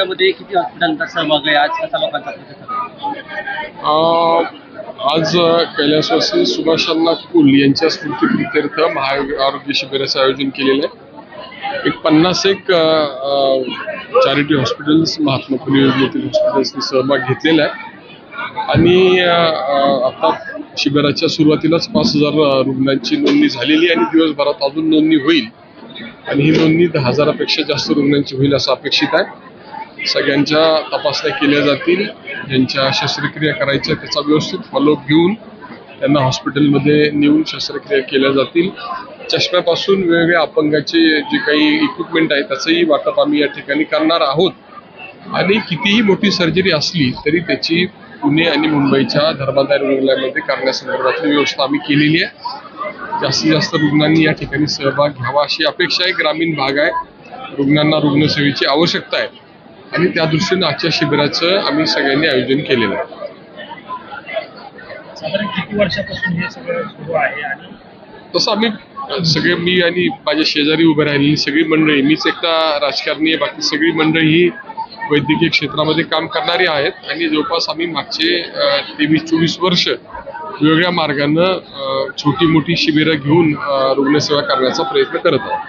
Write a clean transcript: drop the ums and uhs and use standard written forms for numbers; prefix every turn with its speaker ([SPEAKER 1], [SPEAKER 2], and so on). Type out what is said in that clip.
[SPEAKER 1] शिबिरामध्ये किती हॉस्पिटलचा सहभाग आहे? आज कसा लोकांचा प्रतिसाद?
[SPEAKER 2] आज कैलासवासी सुभाषांना कुल यांच्या स्मृतिप्रित्यर्थ महाआरोग्य शिबिराचं आयोजन केलेलं आहे. एक 50 चॅरिटी हॉस्पिटल्स, महात्मा फुले योजनेतील हॉस्पिटल्सनी सहभाग घेतलेला आहे आणि आता शिबिराच्या सुरुवातीलाच 5,000 रुग्णांची नोंदणी झालेली आणि दिवसभरात अजून नोंदणी होईल आणि ही नोंदणी 10,000पेक्षा जास्त रुग्णांची होईल असं अपेक्षित आहे. सगळ्यांच्या तपासण्या केल्या जातील, ज्यांच्या शस्त्रक्रिया करायच्या त्याचा व्यवस्थित फॉलोअप घेऊन त्यांना हॉस्पिटलमध्ये नेऊन शस्त्रक्रिया केल्या जातील. चष्म्यापासून वेगवेगळ्या अपंगाचे जे काही इक्विपमेंट आहे त्याचंही वाटप आम्ही या ठिकाणी करणार आहोत आणि कितीही मोठी सर्जरी असली तरी त्याची पुणे आणि मुंबईच्या धर्मादाय रुग्णालयामध्ये करण्यासंदर्भातली व्यवस्था आम्ही केलेली आहे. जास्तीत जास्त रुग्णांनी या ठिकाणी सहभाग घ्यावा अशी अपेक्षा आहे. ग्रामीण भाग आहे, रुग्णांना रुग्णसेवेची आवश्यकता आहे आणि त्या दृष्टीनं आजच्या शिबिराचं आम्ही सगळ्यांनी आयोजन केलेलं आहे.
[SPEAKER 1] साधारण किती वर्षापासून हे सगळं सुरू आहे? आणि
[SPEAKER 2] तसं आम्ही सगळे, मी आणि माझ्या शेजारी उभे राहिलेली सगळी मंडळी, मीच एकटा राजकारणी आहे, बाकी सगळी मंडळी ही वैद्यकीय क्षेत्रामध्ये काम करणारी आहेत आणि जवळपास आम्ही मागचे 23-24 वर्ष वेगवेगळ्या मार्गानं छोटी मोठी शिबिरं घेऊन रुग्णसेवा करण्याचा प्रयत्न करत आहोत.